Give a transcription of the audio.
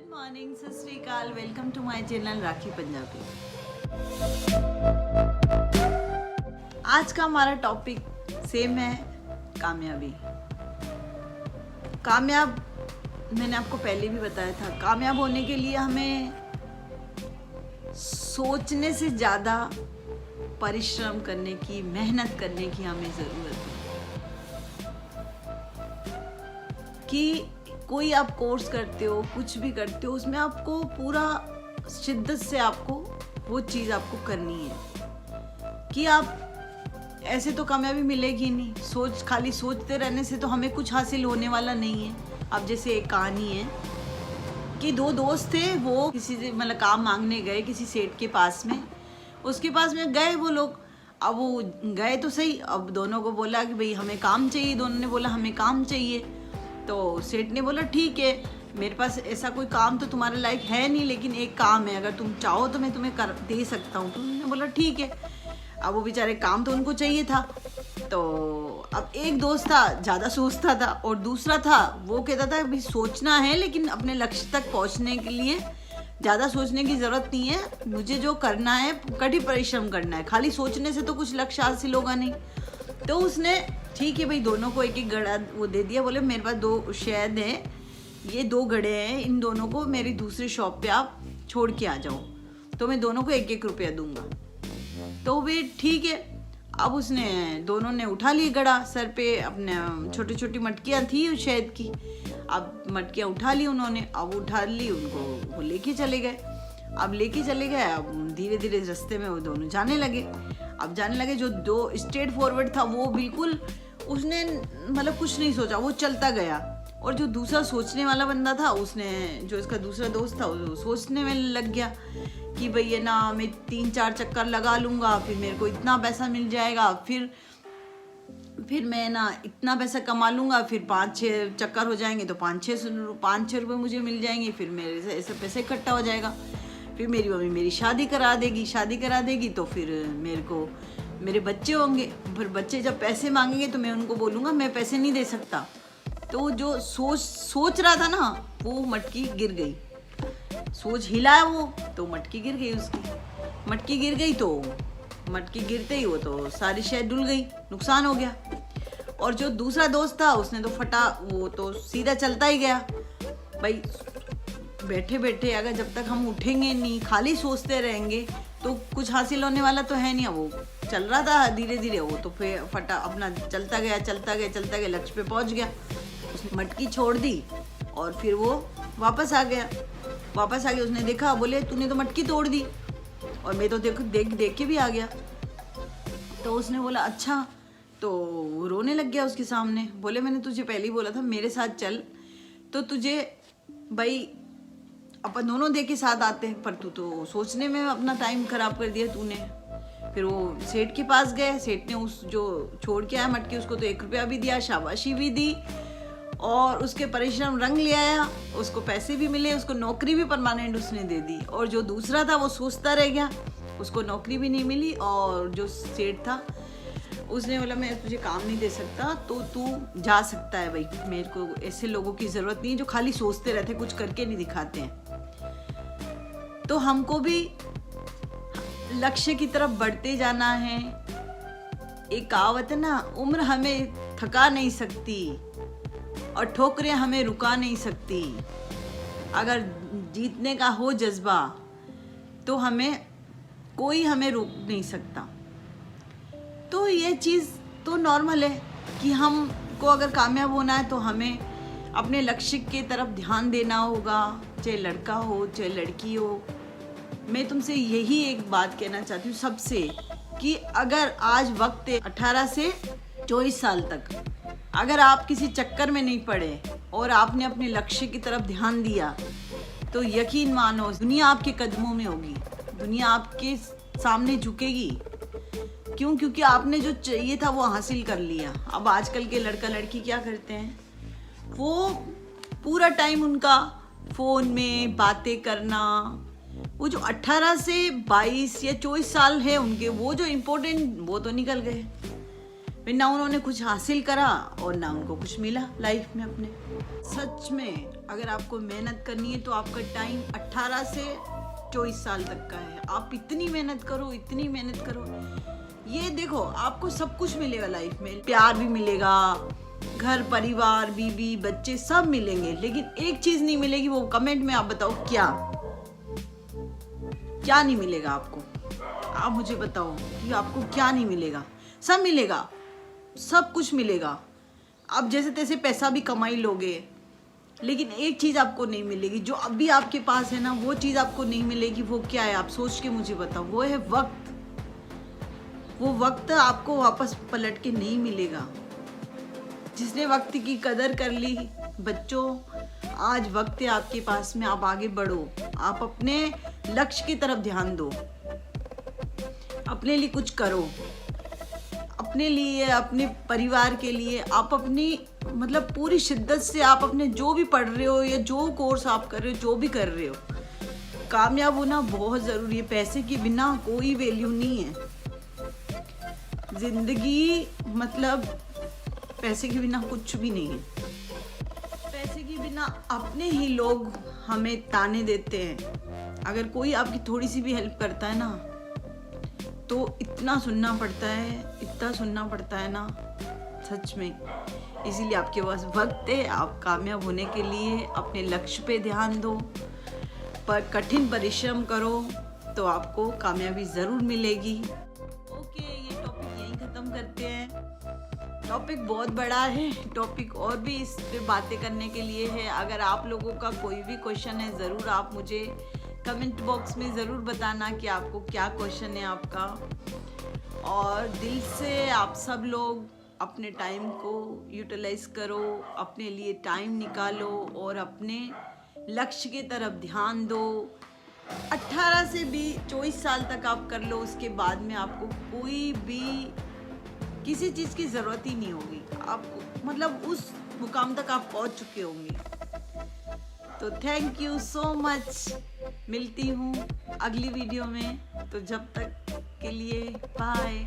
Morning, सत श्री अकाल। Welcome to my channel राखी पंजाबी। आज का हमारा टॉपिक सेम है, कामयाबी। कामयाब, मैंने आपको पहले भी बताया था, कामयाब होने के लिए हमें सोचने से ज़्यादा परिश्रम करने की, मेहनत करने की हमें ज़रूरत है। कि कोई आप कोर्स करते हो, कुछ भी करते हो, उसमें आपको पूरा शिद्दत से आपको वो चीज़ आपको करनी है। कि आप ऐसे तो कामयाबी मिलेगी नहीं, खाली सोचते रहने से तो हमें कुछ हासिल होने वाला नहीं है। अब जैसे एक कहानी है कि दो दोस्त थे, वो किसी से मतलब काम मांगने गए किसी सेठ के पास में। उसके पास में गए वो लोग। अब वो गए तो सही, अब दोनों को बोला कि भाई हमें काम चाहिए, दोनों ने बोला हमें काम चाहिए। तो सेठ ने बोला ठीक है, मेरे पास ऐसा कोई काम तो तुम्हारे लायक है नहीं, लेकिन एक काम है, अगर तुम चाहो तो मैं तुम्हें कर दे सकता हूँ। तो उन्होंने बोला ठीक है। अब वो बेचारे काम तो उनको चाहिए था। तो अब एक दोस्त था ज़्यादा सोचता था, और दूसरा था वो कहता था भाई सोचना है, लेकिन अपने लक्ष्य तक पहुँचने के लिए ज़्यादा सोचने की ज़रूरत नहीं है, मुझे जो करना है कठिन परिश्रम करना है, खाली सोचने से तो कुछ लक्ष्य हासिल होगा नहीं। तो उसने ठीक है भाई, दोनों को एक एक गड़ा वो दे दिया। बोले मेरे पास 2 शहद हैं, ये 2 गड़े हैं, इन दोनों को मेरी दूसरी शॉप पे आप छोड़ के आ जाओ, तो मैं दोनों को 1-1 रुपया दूंगा। तो वे ठीक है। अब उसने दोनों ने उठा ली गड़ा सर पे, अपने छोटी छोटी मटकियाँ थी शहद की। अब मटकियाँ उठा ली उन्होंने, अब उठा ली उनको, वो लेके चले गए। अब धीरे धीरे रास्ते में वो दोनों जाने लगे। अब जाने लगे, जो 2 स्ट्रेट फॉरवर्ड था वो बिल्कुल, उसने मतलब कुछ नहीं सोचा, वो चलता गया। और जो दूसरा सोचने वाला बंदा था, उसने, जो इसका दूसरा दोस्त था, वो सोचने में लग गया कि भाई ये ना, मैं 3-4 चक्कर लगा लूँगा, फिर मेरे को इतना पैसा मिल जाएगा, फिर मैं ना इतना पैसा कमा लूँगा, फिर 5-6 चक्कर हो जाएंगे तो 5-6 रुपये मुझे मिल जाएंगे, फिर मेरे से ऐसे पैसे इकट्ठा हो जाएगा, फिर मेरी मम्मी मेरी शादी करा देगी, तो फिर मेरे को मेरे बच्चे होंगे, फिर बच्चे जब पैसे मांगेंगे तो मैं उनको बोलूँगा मैं पैसे नहीं दे सकता। तो जो सोच रहा था ना, वो मटकी गिर गई। सोच हिलाया वो, तो मटकी गिर गई उसकी। मटकी गिर गई तो मटकी गिरते ही वो तो सारी शहद डुल गई, नुकसान हो गया। और जो दूसरा दोस्त था, उसने तो वो तो सीधा चलता ही गया। भाई बैठे बैठे अगर जब तक हम उठेंगे नहीं, खाली सोचते रहेंगे, तो कुछ हासिल होने वाला तो है नहीं। वो चल रहा था धीरे धीरे, वो तो फिर अपना चलता गया, लक्ष्य पे पहुंच गया। उसने मटकी छोड़ दी और फिर वो वापस आ गया। उसने देखा, बोले तूने तो मटकी तोड़ दी, और मैं तो देख के भी आ गया। तो उसने बोला अच्छा, तो रोने लग गया उसके सामने। बोले मैंने तुझे पहले ही बोला था मेरे साथ चल, तो तुझे भाई अपन दोनों देख के साथ आते हैं, पर तू तो सोचने में अपना टाइम खराब कर दिया तूने। फिर वो सेठ के पास गए, सेठ ने उस जो छोड़ के आया मटकी, उसको तो 1 रुपया भी दिया, शाबाशी भी दी, और उसके परिश्रम रंग ले आया, उसको पैसे भी मिले, उसको नौकरी भी परमानेंट उसने दे दी। और जो दूसरा था वो सोचता रह गया, उसको नौकरी भी नहीं मिली। और जो सेठ था, उसने बोला मैं तुझे काम नहीं दे सकता, तो तू जा सकता है भाई, मेरे को ऐसे लोगों की ज़रूरत नहीं है जो खाली सोचते रहते, कुछ करके नहीं दिखाते हैं। तो हमको भी लक्ष्य की तरफ बढ़ते जाना है। एक कहावत है ना, उम्र हमें थका नहीं सकती और ठोकरें हमें रुका नहीं सकती। अगर जीतने का हो जज्बा, तो कोई हमें रोक नहीं सकता। तो ये चीज़ तो नॉर्मल है कि हमको अगर कामयाब होना है तो हमें अपने लक्ष्य की तरफ ध्यान देना होगा, चाहे लड़का हो चाहे लड़की हो। मैं तुमसे यही एक बात कहना चाहती हूँ सबसे, कि अगर आज वक्त है 18 से 24 साल तक, अगर आप किसी चक्कर में नहीं पड़े और आपने अपने लक्ष्य की तरफ ध्यान दिया, तो यकीन मानो दुनिया आपके कदमों में होगी, दुनिया आपके सामने झुकेगी। क्यों? क्योंकि आपने जो चाहिए था वो हासिल कर लिया। अब आजकल के लड़का लड़की क्या करते हैं, वो पूरा टाइम उनका फ़ोन में बातें करना, वो जो 18 से 22 या 24 साल है उनके, वो जो इम्पोर्टेंट, वो तो निकल गए। फिर ना उन्होंने कुछ हासिल करा और ना उनको कुछ मिला लाइफ में अपने। सच में अगर आपको मेहनत करनी है तो आपका टाइम 18 से 24 साल तक का है। आप इतनी मेहनत करो, इतनी मेहनत करो। ये देखो आपको सब कुछ मिलेगा लाइफ में, प्यार भी मिलेगा, घर परिवार बीवी बच्चे सब मिलेंगे, लेकिन एक चीज नहीं मिलेगी। वो कमेंट में आप बताओ क्या क्या नहीं मिलेगा आपको। आप मुझे बताओ कि आपको क्या नहीं मिलेगा। सब मिलेगा, सब कुछ मिलेगा। आप जैसे तैसे पैसा भी कमाई लोगे, लेकिन एक चीज आपको नहीं मिलेगी जो अभी आपके पास है ना, वो चीज आपको नहीं मिलेगी। वो क्या है आप सोच के मुझे बताओ। वो है वक्त। वो वक्त आपको वापस पलट के नहीं मिलेगा। जिसने वक्त की कदर कर ली, बच्चों आज वक्त है आपके पास में, आप आगे बढ़ो, आप अपने लक्ष्य की तरफ ध्यान दो, अपने लिए कुछ करो, अपने लिए, अपने परिवार के लिए। आप अपनी मतलब पूरी शिद्दत से आप अपने जो भी पढ़ रहे हो या जो कोर्स आप कर रहे हो, जो भी कर रहे हो, कामयाब होना बहुत ज़रूरी है। पैसे के बिना कोई वैल्यू नहीं है। जिंदगी मतलब पैसे के बिना कुछ भी नहीं है। पैसे के बिना अपने ही लोग हमें ताने देते हैं। अगर कोई आपकी थोड़ी सी भी हेल्प करता है ना, तो इतना सुनना पड़ता है, इतना सुनना पड़ता है ना, सच में। इसीलिए आपके पास वक्त है। आप कामयाब होने के लिए अपने लक्ष्य पे ध्यान दो, पर कठिन परिश्रम करो तो आपको कामयाबी ज़रूर मिलेगी। ओके, ये टॉपिक यहीं ख़त्म करते हैं। टॉपिक बहुत बड़ा है, टॉपिक और भी इस पे बातें करने के लिए है। अगर आप लोगों का कोई भी क्वेश्चन है, ज़रूर आप मुझे कमेंट बॉक्स में ज़रूर बताना कि आपको क्या क्वेश्चन है आपका। और दिल से आप सब लोग अपने टाइम को यूटिलाइज करो, अपने लिए टाइम निकालो और अपने लक्ष्य की तरफ ध्यान दो। 18 से भी 24 साल तक आप कर लो, उसके बाद में आपको कोई भी किसी चीज़ की ज़रूरत ही नहीं होगी। आपको मतलब उस मुकाम तक आप पहुंच चुके होंगे। तो थैंक यू सो मच। मिलती हूँ अगली वीडियो में। तो जब तक के लिए बाय।